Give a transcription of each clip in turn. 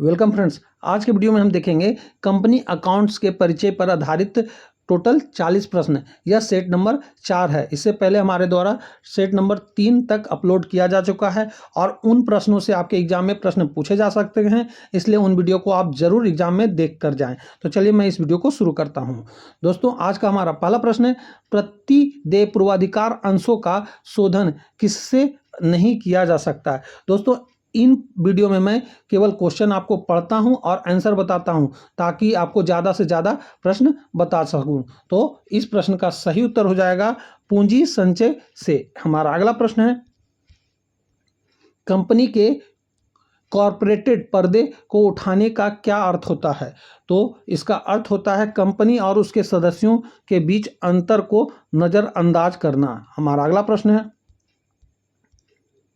Welcome friends. आज के video में हम देखेंगे कंपनी अकाउंट्स के परिचय पर आधारित टोटल 40 प्रश्न। यह सेट नंबर 4 है। इससे पहले हमारे द्वारा सेट नंबर 3 तक अपलोड किया जा चुका है और उन प्रश्नों से आपके एग्जाम में प्रश्न पूछे जा सकते हैं, इसलिए उन वीडियो को आप जरूर एग्जाम में देख कर जाएं। तो चलिए मैं इस वीडियो को शुरू करता हूं। दोस्तों, आज का हमारा पहला प्रश्न है, प्रतिदेय पूर्वाधिकार अंशों का शोधन किससे नहीं किया जा सकता है। दोस्तों, इन वीडियो में मैं केवल क्वेश्चन आपको पढ़ता हूं और आंसर बताता हूं ताकि आपको ज़्यादा से ज़्यादा प्रश्न बता सकूं। तो इस प्रश्न का सही उत्तर हो जाएगा पूंजी संचय से। हमारा अगला प्रश्न है, कंपनी के कॉर्पोरेटेड पर्दे को उठाने का क्या अर्थ होता है। तो इसका अर्थ होता है कंपनी और उसके सदस्यों के बीच अंतर को नज़रअंदाज करना। हमारा अगला प्रश्न है,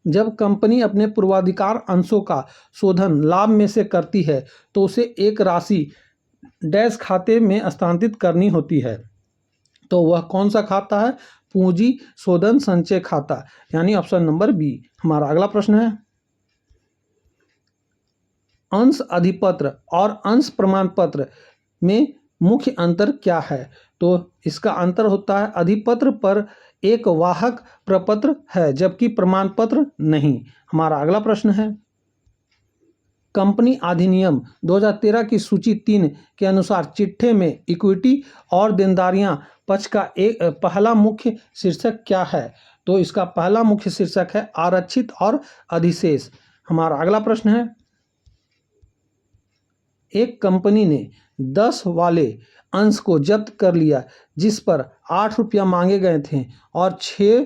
जब कंपनी अपने पूर्वाधिकार अंशों का शोधन लाभ में से करती है तो उसे एक राशि डैश खाते में हस्तांतरित करनी होती है। तो वह कौन सा खाता है? पूंजी शोधन संचय खाता, यानी ऑप्शन नंबर बी। हमारा अगला प्रश्न है, अंश अधिपत्र और अंश प्रमाण पत्र में मुख्य अंतर क्या है। तो इसका अंतर होता है अधिपत्र पर एक वाहक प्रपत्र है जबकि प्रमाण पत्र नहीं। हमारा अगला प्रश्न है, कंपनी अधिनियम 2013 की सूची 3 के अनुसार चिट्ठे में इक्विटी और देनदारियां पक्ष का एक पहला मुख्य शीर्षक क्या है। तो इसका पहला मुख्य शीर्षक है आरक्षित और अधिशेष। हमारा अगला प्रश्न है, एक कंपनी ने 10 वाले अंश को जब्त कर लिया जिस पर 8 रुपया मांगे गए थे और 6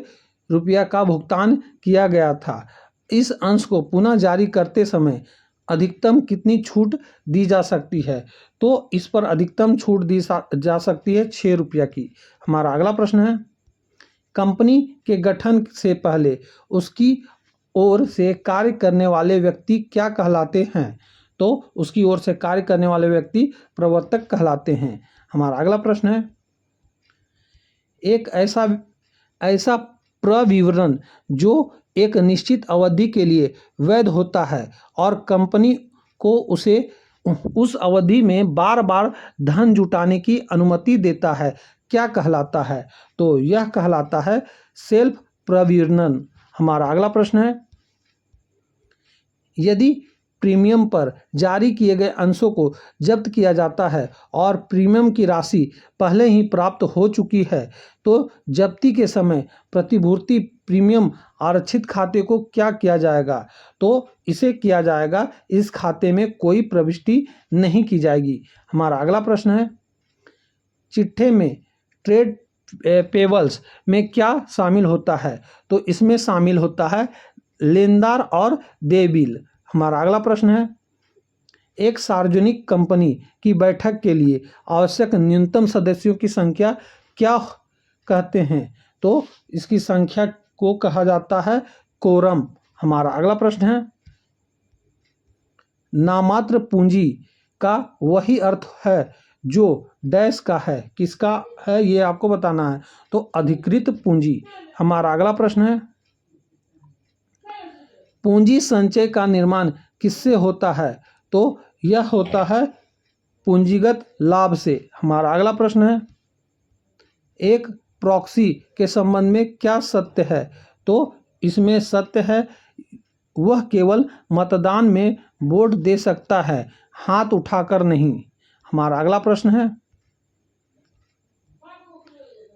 रुपया का भुगतान किया गया था। इस अंश को पुनः जारी करते समय अधिकतम कितनी छूट दी जा सकती है। तो इस पर अधिकतम छूट दी जा सकती है 6 रुपया की। हमारा अगला प्रश्न है, कंपनी के गठन से पहले उसकी ओर से कार्य करने वाले व्यक्ति क्या कहलाते हैं। तो उसकी ओर से कार्य करने वाले व्यक्ति प्रवर्तक कहलाते हैं। हमारा अगला प्रश्न है, एक ऐसा प्रविवरण जो एक निश्चित अवधि के लिए वैध होता है और कंपनी को उसे उस अवधि में बार बार धन जुटाने की अनुमति देता है, क्या कहलाता है। तो यह कहलाता है सेल्फ प्रविवरण। हमारा अगला प्रश्न है, यदि प्रीमियम पर जारी किए गए अंशों को जब्त किया जाता है और प्रीमियम की राशि पहले ही प्राप्त हो चुकी है तो जब्ती के समय प्रतिभूति प्रीमियम आरक्षित खाते को क्या किया जाएगा। तो इसे किया जाएगा, इस खाते में कोई प्रविष्टि नहीं की जाएगी। हमारा अगला प्रश्न है, चिट्ठे में ट्रेड पेबल्स में क्या शामिल होता है। तो इसमें शामिल होता है लेनदार और देय बिल। हमारा अगला प्रश्न है, एक सार्वजनिक कंपनी की बैठक के लिए आवश्यक न्यूनतम सदस्यों की संख्या क्या कहते हैं। तो इसकी संख्या को कहा जाता है कोरम। हमारा अगला प्रश्न है, नामात्र पूंजी का वही अर्थ है जो डैश का है, किसका है ये आपको बताना है। तो अधिकृत पूंजी। हमारा अगला प्रश्न है, पूंजी संचय का निर्माण किससे होता है। तो यह होता है पूंजीगत लाभ से। हमारा अगला प्रश्न है, एक प्रॉक्सी के संबंध में क्या सत्य है। तो इसमें सत्य है वह केवल मतदान में वोट दे सकता है, हाथ उठाकर नहीं। हमारा अगला प्रश्न है,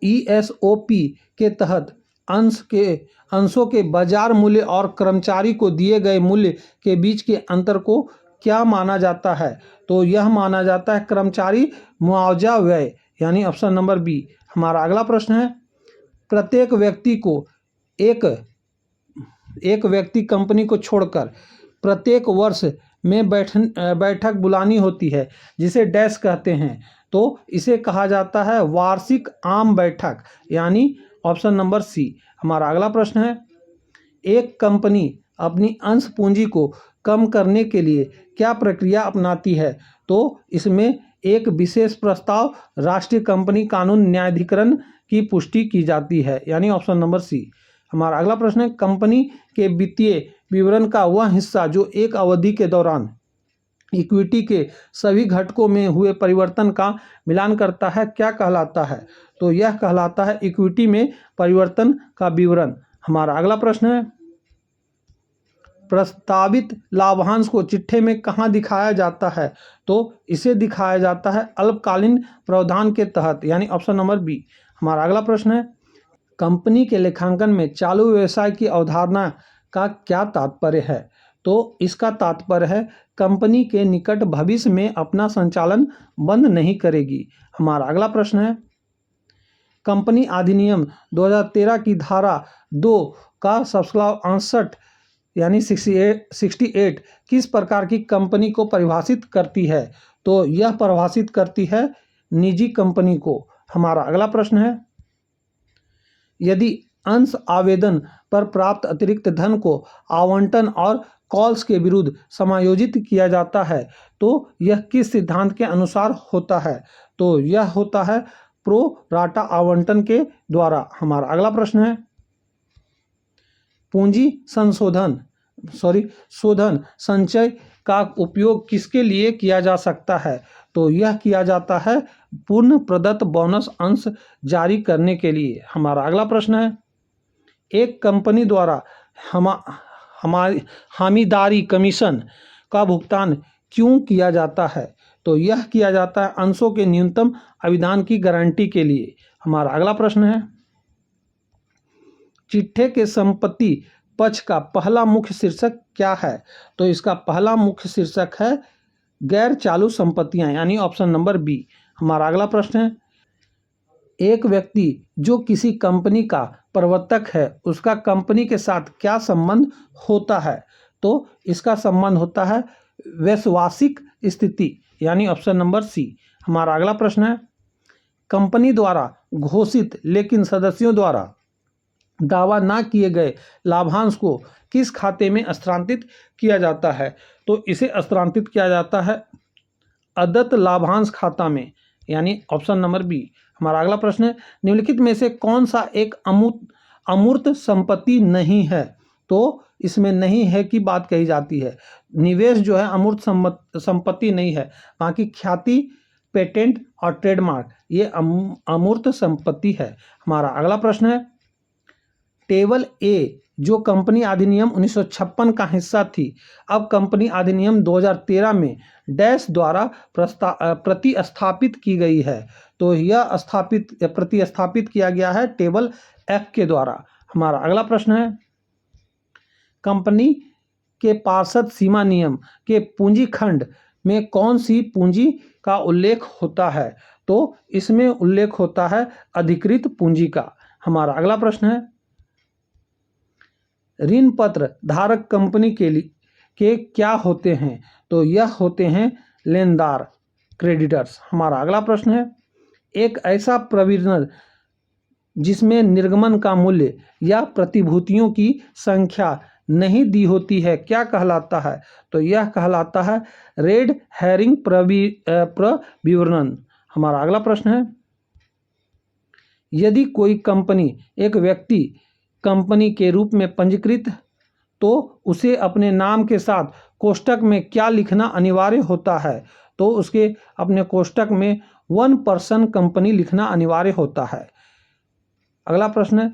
ESOP के तहत अंशों के बाजार मूल्य और कर्मचारी को दिए गए मूल्य के बीच के अंतर को क्या माना जाता है। तो यह माना जाता है कर्मचारी मुआवजा व्यय, यानी ऑप्शन नंबर बी। हमारा अगला प्रश्न है, प्रत्येक व्यक्ति को एक व्यक्ति कंपनी को छोड़कर प्रत्येक वर्ष में बैठक बुलानी होती है जिसे डैश कहते हैं। तो इसे कहा जाता है वार्षिक आम बैठक, यानी ऑप्शन नंबर सी। हमारा अगला प्रश्न है, एक कंपनी अपनी अंश पूंजी को कम करने के लिए क्या प्रक्रिया अपनाती है। तो इसमें एक विशेष प्रस्ताव राष्ट्रीय कंपनी कानून न्यायाधिकरण की पुष्टि की जाती है, यानी ऑप्शन नंबर सी। हमारा अगला प्रश्न है, कंपनी के वित्तीय विवरण का वह हिस्सा जो एक अवधि के दौरान इक्विटी के सभी घटकों में हुए परिवर्तन का मिलान करता है क्या कहलाता है? तो यह कहलाता है इक्विटी में परिवर्तन का विवरण। हमारा अगला प्रश्न है, प्रस्तावित लाभांश को चिट्ठे में कहाँ दिखाया जाता है? तो इसे दिखाया जाता है अल्पकालीन प्रावधान के तहत, यानी ऑप्शन नंबर बी। हमारा अगला प्रश्न है, कंपनी के लेखांकन में चालू व्यवसाय की अवधारणा का क्या तात्पर्य है? तो इसका तात्पर्य है कंपनी के निकट भविष्य में अपना संचालन बंद नहीं करेगी। हमारा अगला प्रश्न है, कंपनी अधिनियम 2013 की धारा 2 का सबस्क्लाव 68 यानी 68 किस प्रकार की कंपनी को परिभाषित करती है? तो यह परिभाषित करती है निजी कंपनी को। हमारा अगला प्रश्न है, यदि अंश आवेदन पर प्राप्त अतिरिक्त धन को आवंटन और कॉल्स के विरुद्ध समायोजित किया जाता है तो यह किस सिद्धांत के अनुसार होता है? तो यह होता है प्रो राटा आवंटन के द्वारा। हमारा अगला प्रश्न है, पूंजी शोधन संचय का उपयोग किसके लिए किया जा सकता है? तो यह किया जाता है पूर्ण प्रदत्त बोनस अंश जारी करने के लिए। हमारा अगला प्रश्न है, एक कंपनी द्वारा हमारी हामीदारी कमीशन का भुगतान क्यों किया जाता है? तो यह किया जाता है अंशों के न्यूनतम अविदान की गारंटी के लिए। हमारा अगला प्रश्न है, चिट्ठे के संपत्ति पक्ष का पहला मुख्य शीर्षक क्या है? तो इसका पहला मुख्य शीर्षक है गैर चालू संपत्तियां, यानी ऑप्शन नंबर बी। हमारा अगला प्रश्न है, एक व्यक्ति जो किसी कंपनी का प्रवर्तक है उसका कंपनी के साथ क्या संबंध होता है? तो इसका संबंध होता है वैश्वासिक स्थिति, यानी ऑप्शन नंबर सी। हमारा अगला प्रश्न है, कंपनी द्वारा घोषित लेकिन सदस्यों द्वारा दावा ना किए गए लाभांश को किस खाते में स्थानांतरित किया जाता है? तो इसे स्थानांतरित किया जाता है अदत्त लाभांश खाता में, यानी ऑप्शन नंबर बी। हमारा अगला प्रश्न है, निम्नलिखित में से कौन सा एक अमूर्त संपत्ति नहीं है? तो इसमें नहीं है की बात कही जाती है। निवेश जो है अमूर्त संपत्ति नहीं है, बाकी ख्याति, पेटेंट और ट्रेडमार्क ये अमूर्त संपत्ति है। हमारा अगला प्रश्न है, टेबल ए जो कंपनी अधिनियम 1956 का हिस्सा थी अब कंपनी अधिनियम 2013 में डैश द्वारा प्रतिस्थापित की गई है। तो यह प्रतिस्थापित किया गया है टेबल एफ के द्वारा। हमारा अगला प्रश्न है, कंपनी के पार्षद सीमा नियम के पूंजी खंड में कौन सी पूंजी का उल्लेख होता है? तो इसमें उल्लेख होता है अधिकृत पूंजी का। हमारा अगला प्रश्न है, ऋण पत्र धारक कंपनी के क्या होते हैं? तो यह होते हैं लेनदार, क्रेडिटर्स। हमारा अगला प्रश्न है, एक ऐसा प्रविरण जिसमें निर्गमन का मूल्य या प्रतिभूतियों की संख्या नहीं दी होती है क्या कहलाता है? तो यह कहलाता है रेड हेरिंग प्रविवरण। हमारा अगला प्रश्न है, यदि कोई कंपनी एक व्यक्ति कंपनी के रूप में पंजीकृत तो उसे अपने नाम के साथ कोष्ठक में क्या लिखना अनिवार्य होता है? तो उसके अपने कोष्ठक में 1 पर्सन कंपनी लिखना अनिवार्य होता है। अगला प्रश्न है,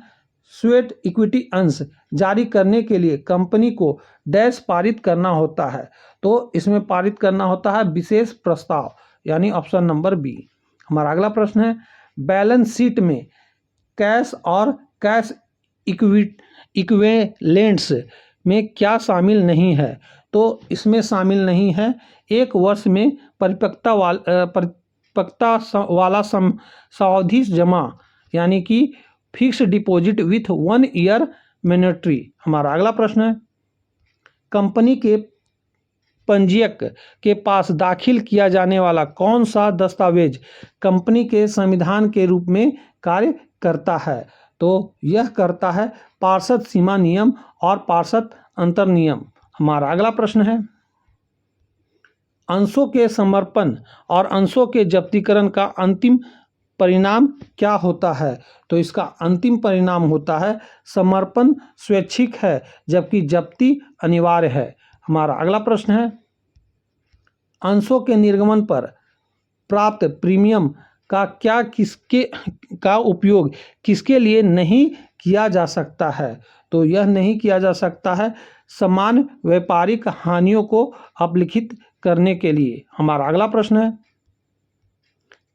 स्वेट इक्विटी अंश जारी करने के लिए कंपनी को डैश पारित करना होता है? तो इसमें पारित करना होता है विशेष प्रस्ताव, यानी ऑप्शन नंबर बी। हमारा अगला प्रश्न है, बैलेंस शीट में कैश और कैश इक्विवेलेंट्स में क्या शामिल नहीं है? तो इसमें शामिल नहीं है 1 वर्ष में परिपक्वता वाला सावधि जमा, यानी कि fix deposit with 1 year maturity. हमारा अगला प्रश्न है, कंपनी के पंजीयक के पास दाखिल किया जाने वाला कौन सा दस्तावेज कंपनी के संविधान के रूप में कार्य करता है? तो यह करता है पार्षद सीमा नियम और पार्षद अंतर नियम। हमारा अगला प्रश्न है, अंशों के समर्पण और अंशों के जब्तीकरण का अंतिम परिणाम क्या होता है? तो इसका अंतिम परिणाम होता है समर्पण स्वैच्छिक है जबकि जब्ती अनिवार्य है। हमारा अगला प्रश्न है, अंशों के निर्गमन पर प्राप्त प्रीमियम का उपयोग किसके लिए नहीं किया जा सकता है? तो यह नहीं किया जा सकता है समान व्यापारिक हानियों को अपलिखित करने के लिए। हमारा अगला प्रश्न है,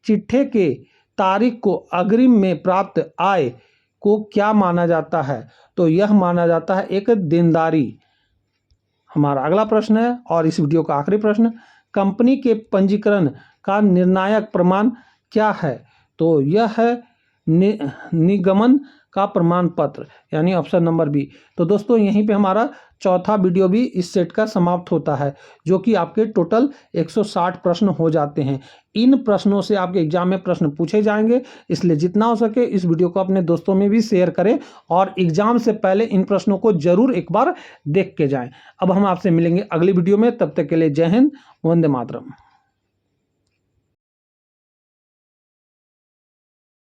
चिट्ठे के तारीख को अग्रिम में प्राप्त आय को क्या माना जाता है? तो यह माना जाता है एक देनदारी। हमारा अगला प्रश्न है और इस वीडियो का आखिरी प्रश्न, कंपनी के पंजीकरण का निर्णायक प्रमाण क्या है? तो यह है निगमन का प्रमाण पत्र, यानी ऑप्शन नंबर बी। तो दोस्तों यहीं पे हमारा चौथा वीडियो भी इस सेट का समाप्त होता है, जो कि आपके टोटल 160 प्रश्न हो जाते हैं। इन प्रश्नों से आपके एग्जाम में प्रश्न पूछे जाएंगे, इसलिए जितना हो सके इस वीडियो को अपने दोस्तों में भी शेयर करें और एग्जाम से पहले इन प्रश्नों को जरूर एक बार देख के जाएं। अब हम आपसे मिलेंगे अगली वीडियो में, तब तक के लिए जय हिंद, वंदे मातरम।